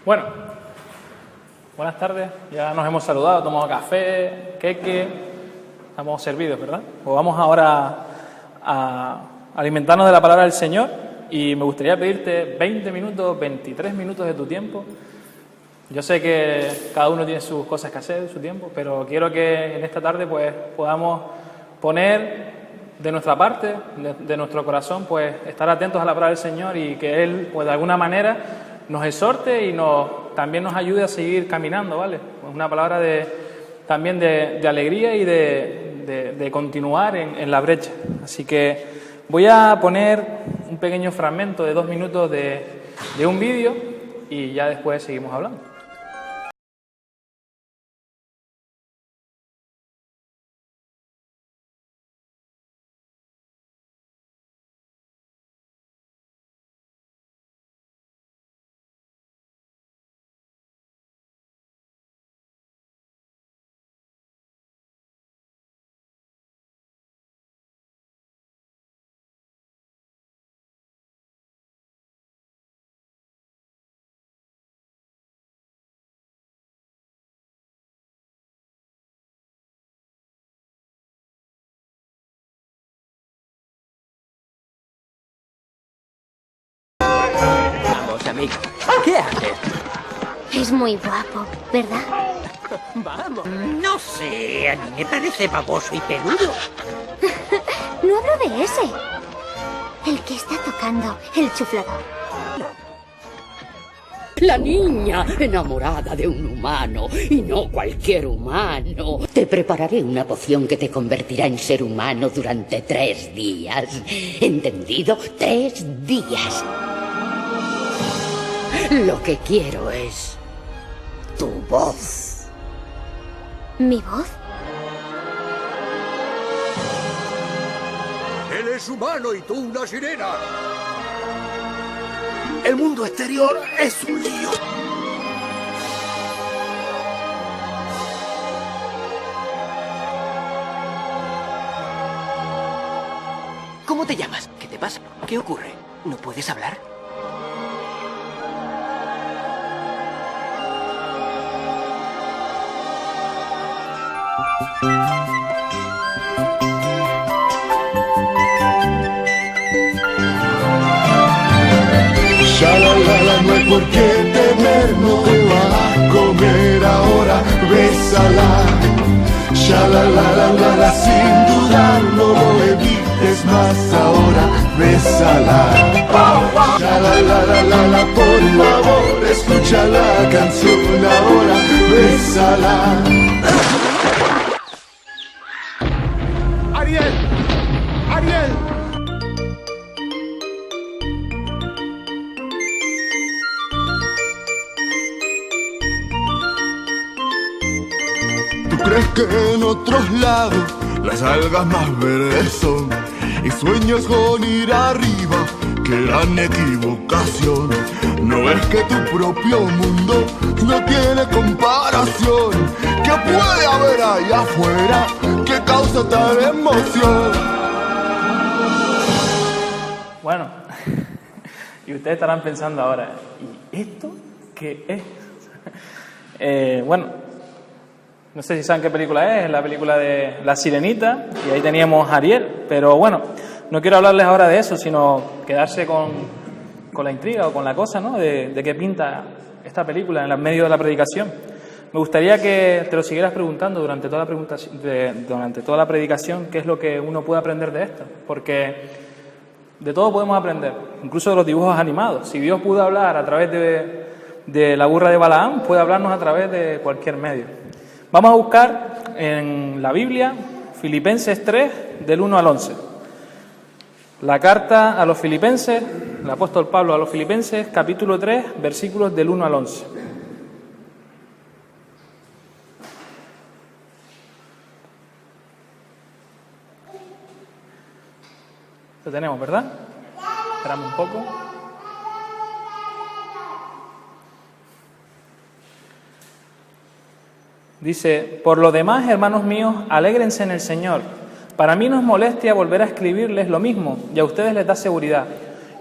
Bueno, buenas tardes. Ya nos hemos saludado, tomado café, queque, estamos servidos, ¿verdad? Pues vamos ahora a alimentarnos de la palabra del Señor y me gustaría pedirte 20 minutos, 23 minutos de tu tiempo. Yo sé que cada uno tiene sus cosas que hacer, su tiempo, pero quiero que en esta tarde pues podamos poner de nuestra parte, de nuestro corazón, pues estar atentos a la palabra del Señor y que Él, pues de alguna manera, nos exhorte y también nos ayude a seguir caminando, ¿vale? Pues una palabra también de alegría y de continuar en la brecha. Así que voy a poner un pequeño fragmento de 2 minutos de un vídeo y ya después seguimos hablando. Vamos, amigo. ¿Qué haces? Es muy guapo, ¿verdad? Vamos. No sé, a mí me parece baboso y peludo. No hablo de ese. El que está tocando el chuflador. La niña enamorada de un humano, y no cualquier humano. Te prepararé una poción que te convertirá en ser humano durante 3 días. ¿Entendido? 3 días. Lo que quiero es tu voz. ¿Mi voz? Él es humano y tú una sirena. El mundo exterior es un lío. ¿Cómo te llamas? ¿Qué te pasa? ¿Qué ocurre? ¿No puedes hablar? Shalalala, no hay por qué temer, no te va a comer ahora, bésala. Shalalala, sin dudar, no lo evites más ahora, bésala. Shalalala, por favor, escucha la canción ahora, bésala. ¡Ariel! ¡Ariel! ¿Tú crees que en otros lados las algas más verdes son? Y sueñas con ir arriba, qué gran equivocación. ¿No ves que tu propio mundo no tiene comparación? ¿Qué puede haber allá afuera que causa tal emoción? Bueno, y ustedes estarán pensando ahora, ¿y esto qué es? Bueno, no sé si saben qué película es la película de La Sirenita, y ahí teníamos a Ariel, pero bueno, no quiero hablarles ahora de eso, sino quedarse con la intriga o con la cosa, ¿no?, de qué pinta esta película en el medio de la predicación. Me gustaría que te lo siguieras preguntando durante toda la predicación, qué es lo que uno puede aprender de esto, porque de todo podemos aprender, incluso de los dibujos animados. Si Dios pudo hablar a través de la burra de Balaam, puede hablarnos a través de cualquier medio. Vamos a buscar en la Biblia Filipenses 3, del 1 al 11. La carta a los Filipenses, el apóstol Pablo a los Filipenses, capítulo 3, versículos del 1 al 11. Lo tenemos, ¿verdad? Esperamos un poco. Dice: por lo demás, hermanos míos, alégrense en el Señor. Para mí no es molestia volver a escribirles lo mismo, y a ustedes les da seguridad.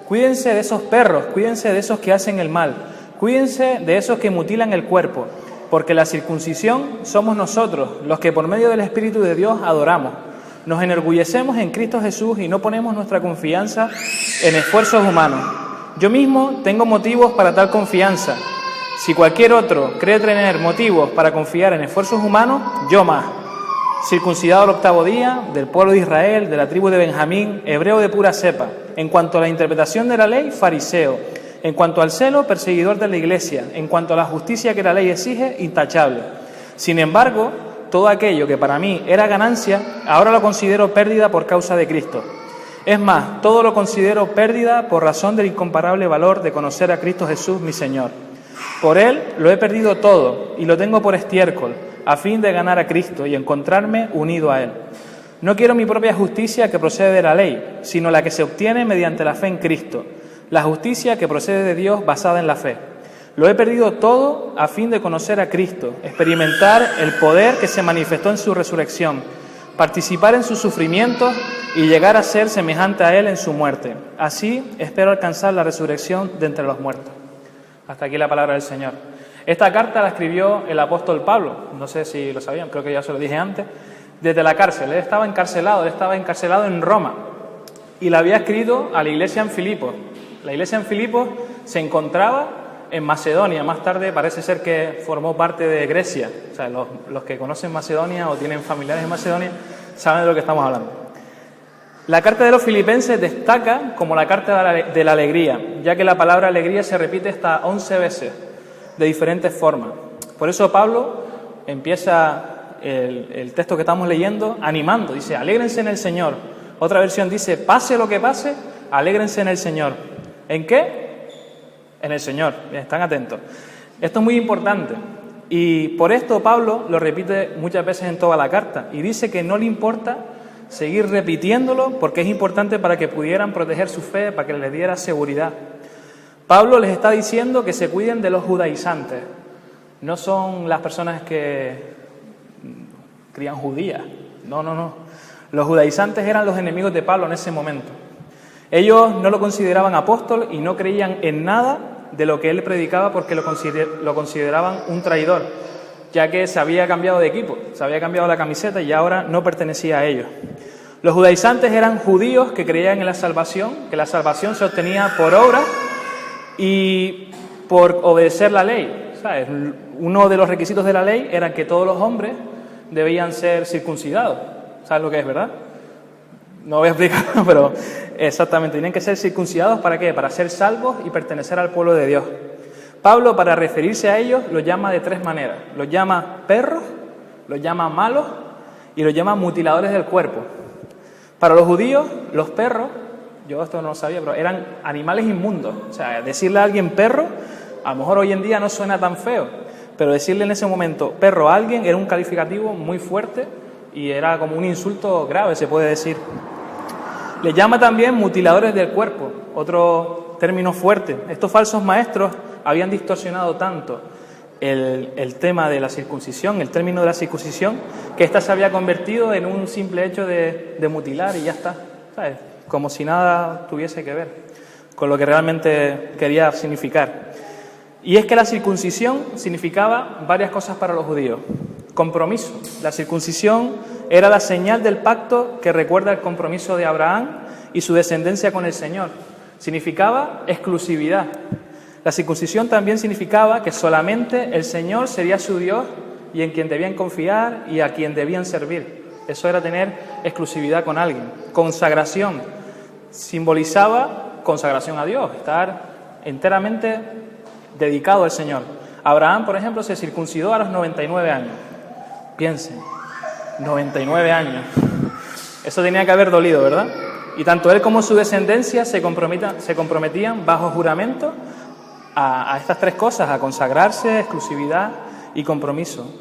Cuídense de esos perros, cuídense de esos que hacen el mal. Cuídense de esos que mutilan el cuerpo, porque la circuncisión somos nosotros, los que por medio del Espíritu de Dios adoramos. Nos enorgullecemos en Cristo Jesús y no ponemos nuestra confianza en esfuerzos humanos. Yo mismo tengo motivos para tal confianza. Si cualquier otro cree tener motivos para confiar en esfuerzos humanos, yo más. Circuncidado al 8º día, del pueblo de Israel, de la tribu de Benjamín, hebreo de pura cepa. En cuanto a la interpretación de la ley, fariseo. En cuanto al celo, perseguidor de la iglesia. En cuanto a la justicia que la ley exige, intachable. Sin embargo, todo aquello que para mí era ganancia, ahora lo considero pérdida por causa de Cristo. Es más, todo lo considero pérdida por razón del incomparable valor de conocer a Cristo Jesús, mi Señor. Por Él lo he perdido todo y lo tengo por estiércol, a fin de ganar a Cristo y encontrarme unido a Él. No quiero mi propia justicia que procede de la ley, sino la que se obtiene mediante la fe en Cristo, la justicia que procede de Dios basada en la fe. Lo he perdido todo a fin de conocer a Cristo, experimentar el poder que se manifestó en su resurrección, participar en sus sufrimientos y llegar a ser semejante a Él en su muerte. Así espero alcanzar la resurrección de entre los muertos. Hasta aquí la palabra del Señor. Esta carta la escribió el apóstol Pablo, no sé si lo sabían, creo que ya se lo dije antes, desde la cárcel. Él estaba encarcelado en Roma y la había escrito a la iglesia en Filipos. La iglesia en Filipos se encontraba en Macedonia, más tarde parece ser que formó parte de Grecia. O sea, los que conocen Macedonia o tienen familiares en Macedonia saben de lo que estamos hablando. La carta de los filipenses destaca como la carta de la alegría, ya que la palabra alegría se repite hasta 11 veces, de diferentes formas. Por eso Pablo empieza el texto que estamos leyendo animando, dice, alégrense en el Señor. Otra versión dice, pase lo que pase, alégrense en el Señor. ¿En qué? En el Señor, están atentos. Esto es muy importante y por esto Pablo lo repite muchas veces en toda la carta y dice que no le importa seguir repitiéndolo porque es importante para que pudieran proteger su fe, para que les diera seguridad. Pablo les está diciendo que se cuiden de los judaizantes. No son las personas que crían judías. No. Los judaizantes eran los enemigos de Pablo en ese momento. Ellos no lo consideraban apóstol y no creían en nada de lo que él predicaba porque lo consideraban un traidor, ya que se había cambiado de equipo, se había cambiado la camiseta y ahora no pertenecía a ellos. Los judaizantes eran judíos que creían en la salvación, que la salvación se obtenía por obras y por obedecer la ley. ¿Sabes? Uno de los requisitos de la ley era que todos los hombres debían ser circuncidados. ¿Sabes lo que es, verdad? No voy a explicarlo, pero exactamente, tienen que ser circuncidados ¿para qué? Para ser salvos y pertenecer al pueblo de Dios. Pablo, para referirse a ellos, los llama de 3 maneras. Los llama perros, los llama malos y los llama mutiladores del cuerpo. Para los judíos, los perros, yo esto no lo sabía, pero eran animales inmundos. O sea, decirle a alguien perro, a lo mejor hoy en día no suena tan feo, pero decirle en ese momento perro a alguien era un calificativo muy fuerte y era como un insulto grave, se puede decir. Le llama también mutiladores del cuerpo, otro término fuerte. Estos falsos maestros habían distorsionado tanto el tema de la circuncisión, el término de la circuncisión, que ésta se había convertido en un simple hecho de mutilar y ya está, ¿sabes? Como si nada tuviese que ver con lo que realmente quería significar. Y es que la circuncisión significaba varias cosas para los judíos. Compromiso. La circuncisión era la señal del pacto que recuerda el compromiso de Abraham y su descendencia con el Señor. Significaba exclusividad. La circuncisión también significaba que solamente el Señor sería su Dios y en quien debían confiar y a quien debían servir. Eso era tener exclusividad con alguien. Consagración. Simbolizaba consagración a Dios, estar enteramente dedicado al Señor. Abraham, por ejemplo, se circuncidó a los 99 años. Piensen, 99 años. Eso tenía que haber dolido, ¿verdad? Y tanto él como su descendencia se comprometían bajo juramento a estas 3 cosas, a consagrarse, exclusividad y compromiso.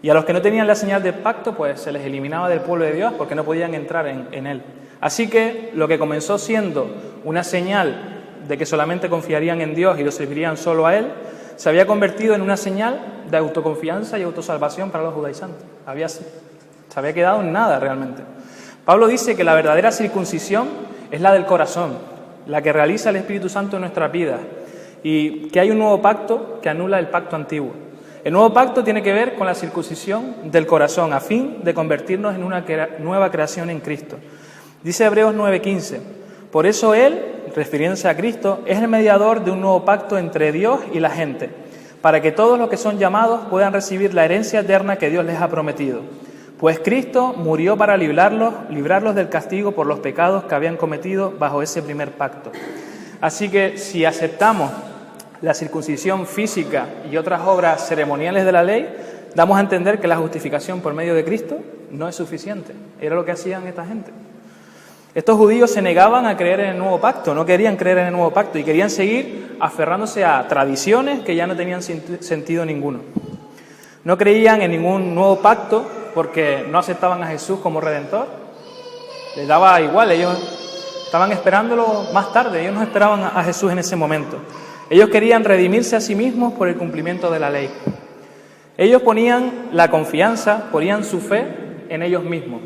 Y a los que no tenían la señal del pacto, pues se les eliminaba del pueblo de Dios porque no podían entrar en él. Así que lo que comenzó siendo una señal de que solamente confiarían en Dios y lo servirían solo a Él, se había convertido en una señal de autoconfianza y autosalvación para los judaizantes. Se había quedado en nada realmente. Pablo dice que la verdadera circuncisión es la del corazón, la que realiza el Espíritu Santo en nuestras vidas. y que hay un nuevo pacto que anula el pacto antiguo. El nuevo pacto tiene que ver con la circuncisión del corazón, a fin de convertirnos en una nueva creación en Cristo. Dice Hebreos 9:15, por eso Él, refiriéndose a Cristo, es el mediador de un nuevo pacto entre Dios y la gente, para que todos los que son llamados puedan recibir la herencia eterna que Dios les ha prometido. Pues Cristo murió para librarlos del castigo por los pecados que habían cometido bajo ese primer pacto. Así que si aceptamos la circuncisión física y otras obras ceremoniales de la ley, damos a entender que la justificación por medio de Cristo no es suficiente. Era lo que hacían esta gente. Estos judíos se negaban a creer en el nuevo pacto, no querían creer en el nuevo pacto y querían seguir aferrándose a tradiciones que ya no tenían sentido ninguno. No creían en ningún nuevo pacto porque no aceptaban a Jesús como Redentor. Les daba igual, ellos estaban esperándolo más tarde, ellos no esperaban a Jesús en ese momento. Ellos querían redimirse a sí mismos por el cumplimiento de la ley. Ellos ponían la confianza, ponían su fe en ellos mismos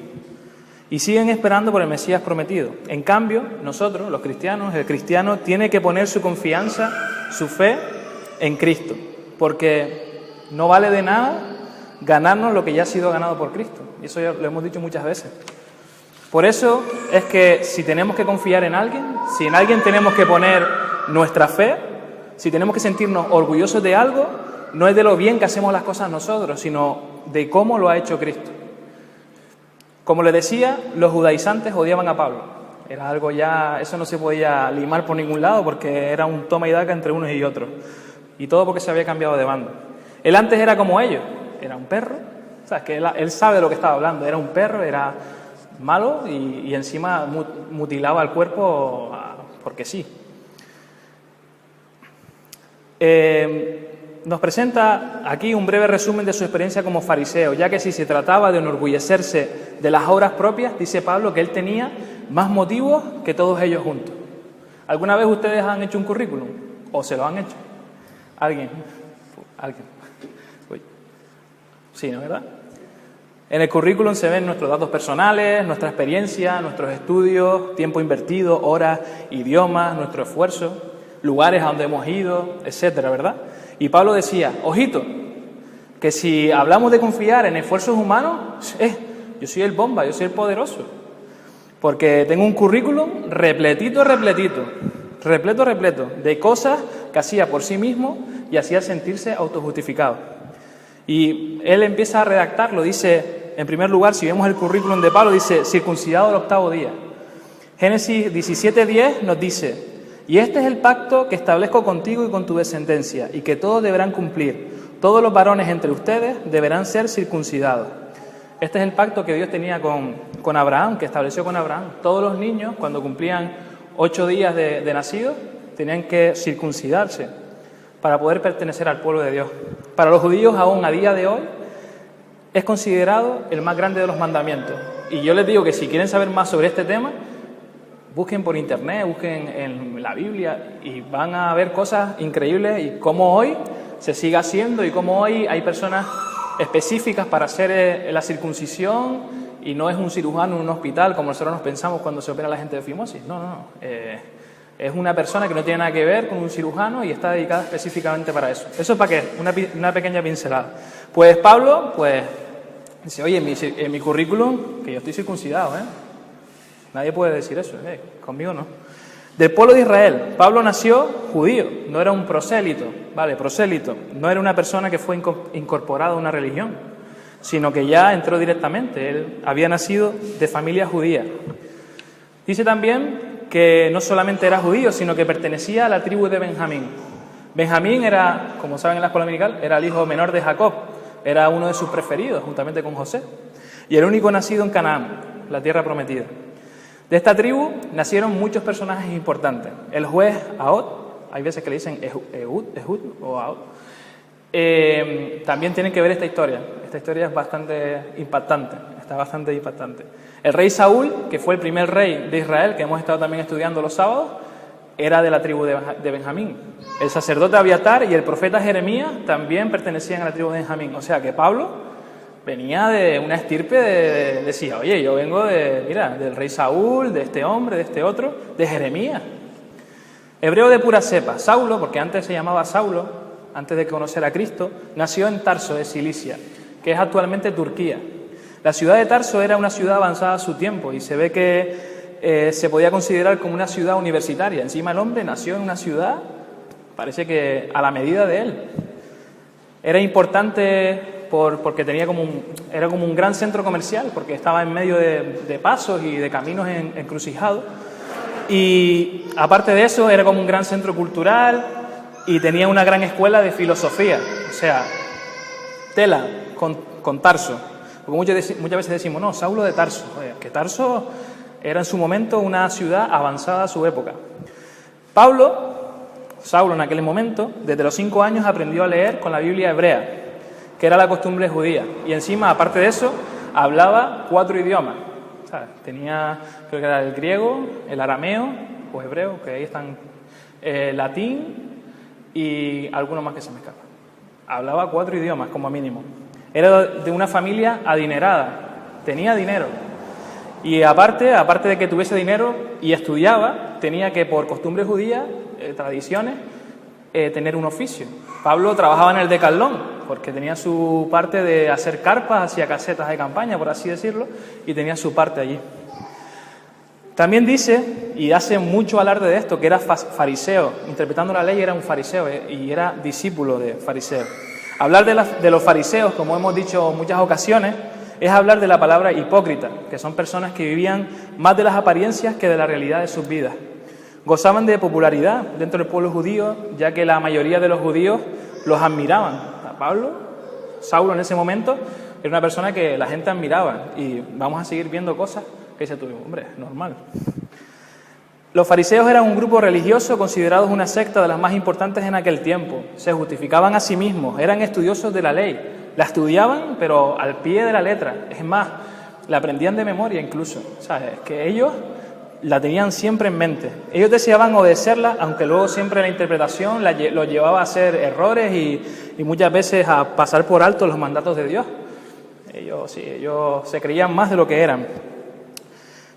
y siguen esperando por el Mesías prometido. En cambio, nosotros, los cristianos, el cristiano tiene que poner su confianza, su fe en Cristo, porque no vale de nada ganarnos lo que ya ha sido ganado por Cristo. Y eso ya lo hemos dicho muchas veces. Por eso es que si tenemos que confiar en alguien, si en alguien tenemos que poner nuestra fe, si tenemos que sentirnos orgullosos de algo, no es de lo bien que hacemos las cosas nosotros, sino de cómo lo ha hecho Cristo. Como les decía, los judaizantes odiaban a Pablo. Era algo ya, eso no se podía limar por ningún lado porque era un toma y daca entre unos y otros. Y todo porque se había cambiado de bando. Él antes era como ellos, era un perro. O sea, es que él sabe de lo que estaba hablando. Era un perro, era malo y encima mutilaba el cuerpo porque sí. Nos presenta aquí un breve resumen de su experiencia como fariseo, ya que si se trataba de enorgullecerse de las obras propias, dice Pablo que él tenía más motivos que todos ellos juntos. ¿Alguna vez ustedes han hecho un currículum? ¿O se lo han hecho? ¿Alguien? Uy. Sí, ¿no es verdad? En el currículum se ven nuestros datos personales, nuestra experiencia, nuestros estudios, tiempo invertido, horas, idiomas, nuestro esfuerzo, lugares a donde hemos ido, etcétera, ¿verdad? Y Pablo decía, ojito, que si hablamos de confiar en esfuerzos humanos, yo soy el bomba, yo soy el poderoso, porque tengo un currículum repleto de cosas que hacía por sí mismo y hacía sentirse autojustificado. Y él empieza a redactarlo, dice, en primer lugar, si vemos el currículum de Pablo, dice, circuncidado al 8º día. Génesis 17:10 nos dice, y este es el pacto que establezco contigo y con tu descendencia, y que todos deberán cumplir. Todos los varones entre ustedes deberán ser circuncidados. Este es el pacto que Dios tenía con Abraham, que estableció con Abraham. Todos los niños, cuando cumplían 8 días de nacidos, tenían que circuncidarse para poder pertenecer al pueblo de Dios. Para los judíos, aún a día de hoy, es considerado el más grande de los mandamientos. Y yo les digo que si quieren saber más sobre este tema, busquen por internet, busquen en la Biblia y van a ver cosas increíbles y cómo hoy se sigue haciendo y cómo hoy hay personas específicas para hacer la circuncisión y no es un cirujano en un hospital como nosotros nos pensamos cuando se opera a la gente de fimosis. No. Es una persona que no tiene nada que ver con un cirujano y está dedicada específicamente para eso. ¿Eso es para qué? Una pequeña pincelada. Pues Pablo, dice, oye, en mi currículum, que yo estoy circuncidado, Nadie puede decir eso, conmigo no. Del pueblo de Israel, Pablo nació judío, no era un prosélito, prosélito, no era una persona que fue incorporada a una religión, sino que ya entró directamente, él había nacido de familia judía. Dice también que no solamente era judío, sino que pertenecía a la tribu de Benjamín. Benjamín era, como saben en la escuela dominical, era el hijo menor de Jacob, era uno de sus preferidos, juntamente con José, y el único nacido en Canaán, la tierra prometida. De esta tribu nacieron muchos personajes importantes. El juez Ahod, hay veces que le dicen Ehud o Ahod, también tienen que ver esta historia. Esta historia es bastante impactante, está bastante impactante. El rey Saúl, que fue el primer rey de Israel, que hemos estado también estudiando los sábados, era de la tribu de Benjamín. El sacerdote Abiatar y el profeta Jeremías también pertenecían a la tribu de Benjamín. O sea que Pablo venía de una estirpe decía, oye, yo vengo del rey Saúl, de este hombre, de este otro, de Jeremías. Hebreo de pura cepa. Saulo, porque antes se llamaba Saulo, antes de conocer a Cristo, nació en Tarso de Cilicia, que es actualmente Turquía. La ciudad de Tarso era una ciudad avanzada a su tiempo y se ve que se podía considerar como una ciudad universitaria. Encima el hombre nació en una ciudad, parece que a la medida de él. Era importante porque era como un gran centro comercial, porque estaba en medio de pasos y de caminos encrucijados. Y aparte de eso, era como un gran centro cultural y tenía una gran escuela de filosofía. O sea, tela con Tarso. Porque muchas veces decimos, no, Saulo de Tarso. Oye, que Tarso era en su momento una ciudad avanzada a su época. Saulo en aquel momento, desde los 5 años aprendió a leer con la Biblia hebrea, que era la costumbre judía. Y encima, aparte de eso, hablaba 4 idiomas. ¿Sabes? Tenía, creo que era el griego, el arameo o hebreo, que ahí están, latín y algunos más que se me escapan. Hablaba 4 idiomas como mínimo. Era de una familia adinerada, tenía dinero. Y aparte de que tuviese dinero y estudiaba, tenía que, por costumbre judía, tradiciones, tener un oficio. Pablo trabajaba en el Decalón, porque tenía su parte de hacer carpas, hacía casetas de campaña, por así decirlo, y tenía su parte allí. También dice, y hace mucho alarde de esto, que era fariseo. Interpretando la ley era un fariseo y era discípulo de fariseo. Hablar de los fariseos, como hemos dicho en muchas ocasiones, es hablar de la palabra hipócrita, que son personas que vivían más de las apariencias que de la realidad de sus vidas. Gozaban de popularidad dentro del pueblo judío, ya que la mayoría de los judíos los admiraban. Saulo en ese momento era una persona que la gente admiraba, y vamos a seguir viendo cosas que dice tú, hombre, normal. Los fariseos eran un grupo religioso considerados una secta de las más importantes en aquel tiempo. Se justificaban a sí mismos, eran estudiosos de la ley, la estudiaban pero al pie de la letra. Es más, la aprendían de memoria incluso. ¿Sabes? Que ellos la tenían siempre en mente. Ellos deseaban obedecerla, aunque luego siempre la interpretación los llevaba a hacer errores y muchas veces a pasar por alto los mandatos de Dios. Ellos se creían más de lo que eran.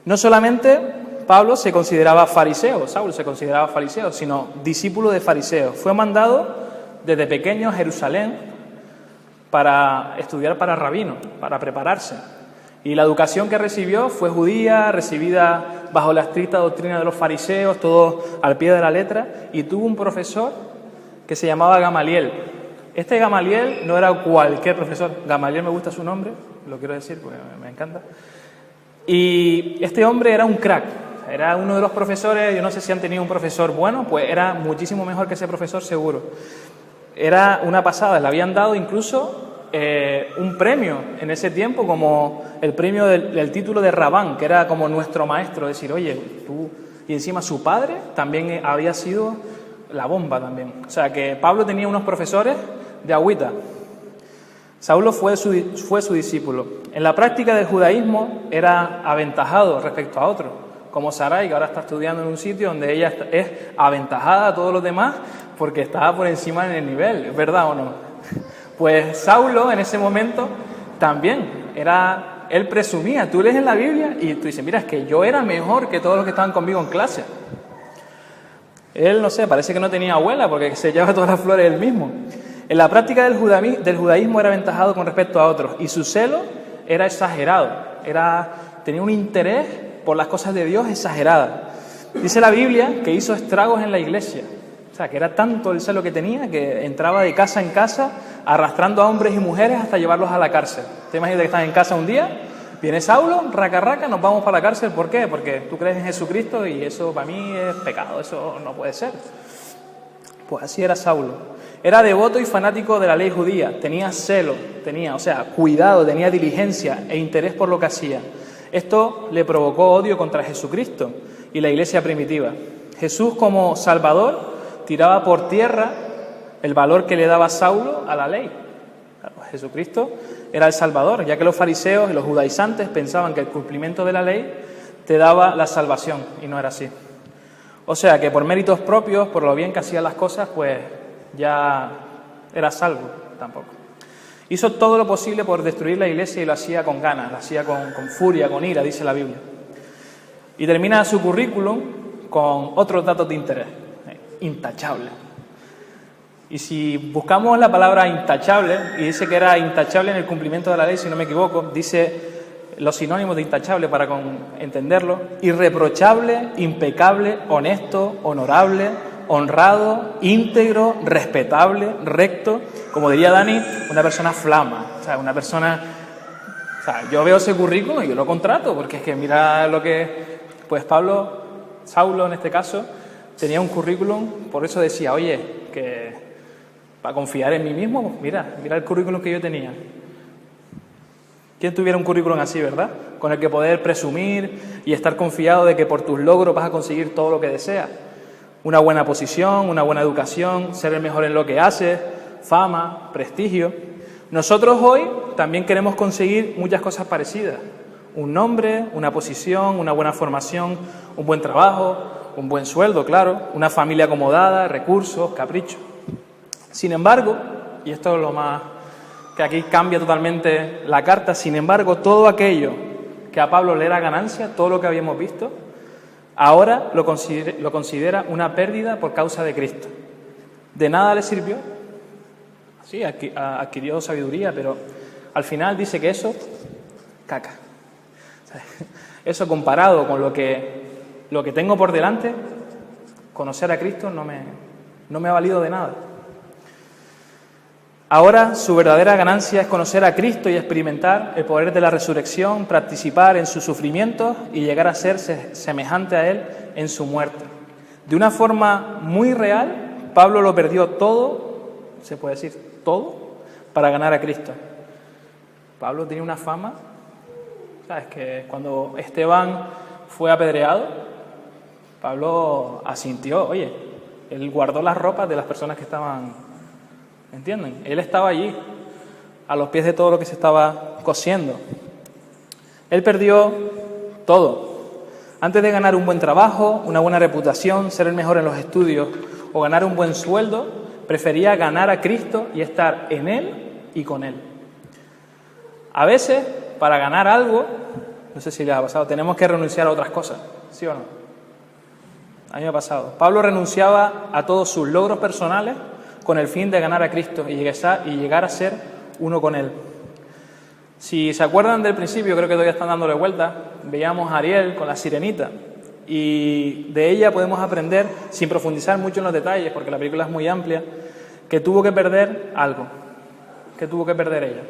No solamente Saulo se consideraba fariseo, sino discípulo de fariseos. Fue mandado desde pequeño a Jerusalén para estudiar para rabino, para prepararse. Y la educación que recibió fue judía, recibida bajo la estricta doctrina de los fariseos, todo al pie de la letra, y tuvo un profesor que se llamaba Gamaliel. Este Gamaliel no era cualquier profesor. Gamaliel, me gusta su nombre, lo quiero decir porque me encanta. Y este hombre era un crack. Era uno de los profesores, yo no sé si han tenido un profesor bueno, pues era muchísimo mejor que ese profesor seguro. Era una pasada, le habían dado incluso un premio en ese tiempo, como el premio del título de Rabán, que era como nuestro maestro, decir, oye, tú... Y encima su padre también había sido la bomba también. O sea que Pablo tenía unos profesores de agüita. Saulo fue su discípulo. En la práctica del judaísmo era aventajado respecto a otros, como Sarai, que ahora está estudiando en un sitio donde ella es aventajada a todos los demás porque estaba por encima en el nivel, ¿es verdad o no? Pues Saulo en ese momento también él presumía. Tú lees en la Biblia y tú dices, mira, es que yo era mejor que todos los que estaban conmigo en clase. Él, no sé, parece que no tenía abuela porque se lleva todas las flores él mismo. En la práctica del judaísmo era aventajado con respecto a otros y su celo era exagerado, tenía un interés por las cosas de Dios exagerada. Dice la Biblia que hizo estragos en la iglesia. O sea, que era tanto el celo que tenía que entraba de casa en casa arrastrando a hombres y mujeres hasta llevarlos a la cárcel. Te imaginas que estás en casa un día, viene Saulo, raca, nos vamos para la cárcel. ¿Por qué? Porque tú crees en Jesucristo y eso para mí es pecado, eso no puede ser. Pues así era Saulo. Era devoto y fanático de la ley judía, tenía celo, cuidado, tenía diligencia e interés por lo que hacía. Esto le provocó odio contra Jesucristo y la iglesia primitiva. Jesús, como Salvador, tiraba por tierra el valor que le daba Saulo a la ley. Jesucristo era el Salvador, ya que los fariseos y los judaizantes pensaban que el cumplimiento de la ley te daba la salvación, y no era así. O sea que por méritos propios, por lo bien que hacía las cosas, pues ya era salvo tampoco. Hizo todo lo posible por destruir la iglesia y lo hacía con ganas, lo hacía con furia, con ira, dice la Biblia. Y termina su currículum con otros datos de interés. intachable. Y si buscamos la palabra intachable, y dice que era intachable en el cumplimiento de la ley, si no me equivoco, dice los sinónimos de intachable para entenderlo: irreprochable, impecable, honesto, honorable, honrado, íntegro, respetable, recto. Como diría Dani, una persona flama, o sea, una persona... O sea, yo veo ese currículum y yo lo contrato, porque es que mira lo que... Pues Saulo en este caso, tenía un currículum, por eso decía, oye, que para confiar en mí mismo, mira el currículum que yo tenía. ¿Quién tuviera un currículum así, verdad? Con el que poder presumir y estar confiado de que por tus logros vas a conseguir todo lo que deseas. Una buena posición, una buena educación, ser el mejor en lo que haces, fama, prestigio. Nosotros hoy también queremos conseguir muchas cosas parecidas. Un nombre, una posición, una buena formación, un buen trabajo, un buen sueldo, claro, una familia acomodada, recursos, caprichos. Sin embargo, y esto es lo más que aquí cambia totalmente la carta, sin embargo, todo aquello que a Pablo le era ganancia, todo lo que habíamos visto, ahora lo considera una pérdida por causa de Cristo. De nada le sirvió. Sí, adquirió sabiduría, pero al final dice que eso, caca. Eso comparado con lo que tengo por delante, conocer a Cristo no me ha valido de nada. Ahora su verdadera ganancia es conocer a Cristo y experimentar el poder de la resurrección, participar en sus sufrimientos y llegar a ser semejante a Él en su muerte. De una forma muy real, Pablo lo perdió todo, se puede decir todo, para ganar a Cristo. Pablo tenía una fama, ¿sabes? Que cuando Esteban fue apedreado, Pablo asintió, oye, él guardó las ropas de las personas que estaban, ¿entienden? Él estaba allí, a los pies de todo lo que se estaba cosiendo. Él perdió todo. Antes de ganar un buen trabajo, una buena reputación, ser el mejor en los estudios o ganar un buen sueldo, prefería ganar a Cristo y estar en Él y con Él. A veces, para ganar algo, no sé si les ha pasado, tenemos que renunciar a otras cosas, ¿sí o no? A mí me ha pasado. Pablo renunciaba a todos sus logros personales con el fin de ganar a Cristo y llegar a ser uno con Él. Si se acuerdan del principio, creo que todavía están dándole vuelta, veíamos a Ariel con la sirenita y de ella podemos aprender, sin profundizar mucho en los detalles, porque la película es muy amplia, que tuvo que perder algo. ¿Qué tuvo que perder ella?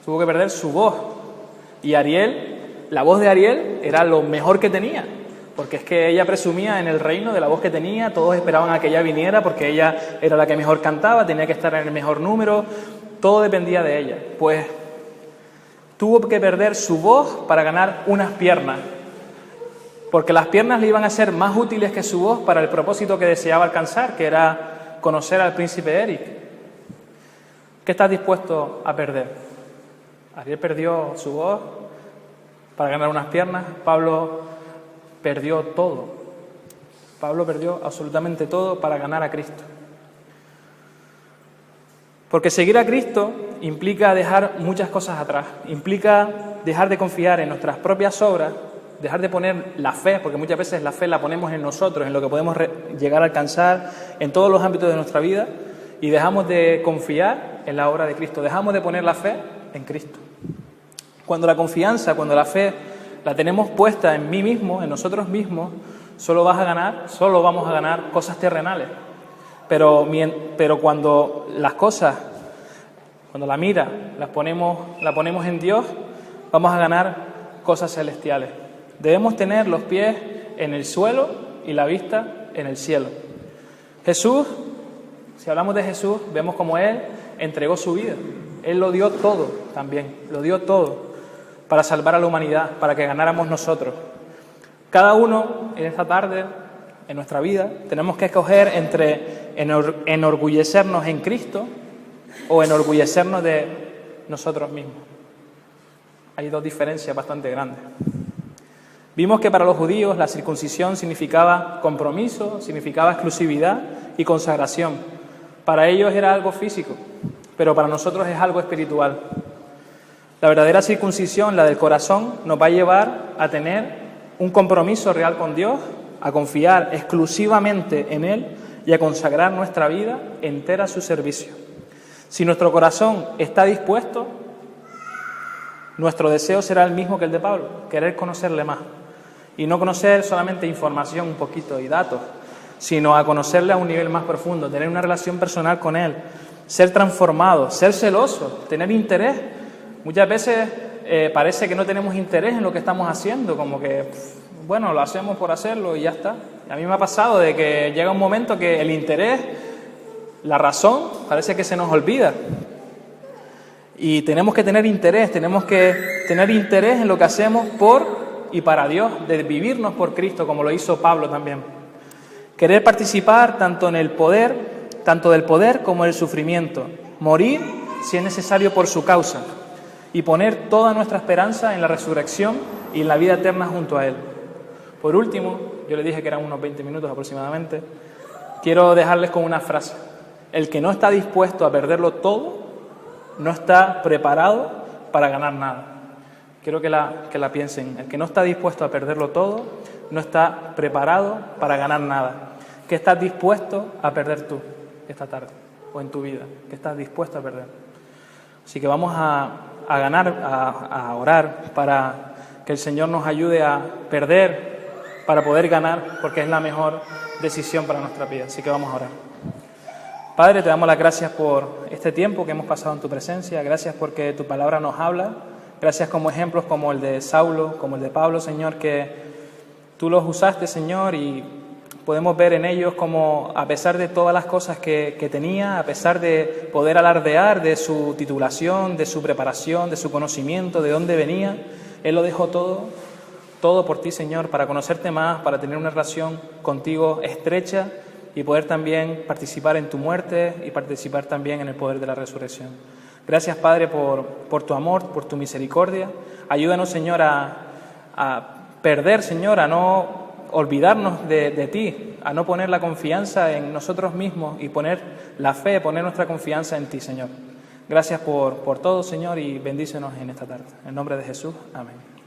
Tuvo que perder su voz. Y Ariel, la voz de Ariel era lo mejor que tenía, porque es que ella presumía en el reino de la voz que tenía, todos esperaban a que ella viniera porque ella era la que mejor cantaba, tenía que estar en el mejor número, todo dependía de ella. Pues tuvo que perder su voz para ganar unas piernas, porque las piernas le iban a ser más útiles que su voz para el propósito que deseaba alcanzar, que era conocer al príncipe Eric. ¿Qué estás dispuesto a perder? Ariel perdió su voz para ganar unas piernas, Pablo perdió todo. Pablo perdió absolutamente todo para ganar a Cristo. Porque seguir a Cristo implica dejar muchas cosas atrás, implica dejar de confiar en nuestras propias obras, dejar de poner la fe, porque muchas veces la fe la ponemos en nosotros, en lo que podemos llegar a alcanzar en todos los ámbitos de nuestra vida, y dejamos de confiar en la obra de Cristo, dejamos de poner la fe en Cristo. Cuando la confianza, cuando la fe la tenemos puesta en mí mismo, en nosotros mismos, solo vamos a ganar cosas terrenales. Pero cuando las cosas, cuando la mira la ponemos en Dios, vamos a ganar cosas celestiales. Debemos tener los pies en el suelo y la vista en el cielo. Jesús, si hablamos de Jesús, vemos como Él entregó su vida. Él lo dio todo también, lo dio todo para salvar a la humanidad, para que ganáramos nosotros. Cada uno en esta tarde, en nuestra vida, tenemos que escoger entre enorgullecernos en Cristo o enorgullecernos de nosotros mismos. Hay dos diferencias bastante grandes. Vimos que para los judíos la circuncisión significaba compromiso, significaba exclusividad y consagración. Para ellos era algo físico, pero para nosotros es algo espiritual. La verdadera circuncisión, la del corazón, nos va a llevar a tener un compromiso real con Dios a confiar exclusivamente en Él y a consagrar nuestra vida entera a su servicio. Si nuestro corazón está dispuesto, nuestro deseo será el mismo que el de Pablo, querer conocerle más. Y no conocer solamente información un poquito y datos, sino a conocerle a un nivel más profundo, tener una relación personal con Él, ser transformado, ser celoso, tener interés. Muchas veces parece que no tenemos interés en lo que estamos haciendo, como que, bueno, lo hacemos por hacerlo y ya está. A mí me ha pasado de que llega un momento que el interés, la razón, parece que se nos olvida. Y tenemos que tener interés en lo que hacemos por y para Dios, de vivirnos por Cristo, como lo hizo Pablo también. Querer participar tanto del poder como del sufrimiento. Morir, si es necesario, por su causa. Y poner toda nuestra esperanza en la resurrección y en la vida eterna junto a Él. Por último, yo les dije que eran unos 20 minutos aproximadamente, quiero dejarles con una frase. El que no está dispuesto a perderlo todo, no está preparado para ganar nada. Quiero que la piensen. El que no está dispuesto a perderlo todo, no está preparado para ganar nada. ¿Qué estás dispuesto a perder tú esta tarde o en tu vida? ¿Qué estás dispuesto a perder? Así que vamos a orar para que el Señor nos ayude a perder para poder ganar, porque es la mejor decisión para nuestra vida. Así que vamos a orar. Padre, te damos las gracias por este tiempo que hemos pasado en tu presencia. Gracias porque tu palabra nos habla. Gracias como ejemplos como el de Saulo, como el de Pablo, Señor, que tú los usaste, Señor, y podemos ver en ellos como a pesar de todas las cosas que tenía, a pesar de poder alardear de su titulación, de su preparación, de su conocimiento, de dónde venía, Él lo dejó todo por ti, Señor, para conocerte más, para tener una relación contigo estrecha y poder también participar en tu muerte y participar también en el poder de la resurrección. Gracias, Padre, por tu amor, por tu misericordia. Ayúdanos, Señor, a perder, Señor, a no olvidarnos de ti, a no poner la confianza en nosotros mismos y poner la fe, poner nuestra confianza en ti, Señor. Gracias por todo, Señor, y bendícenos en esta tarde. En nombre de Jesús, amén.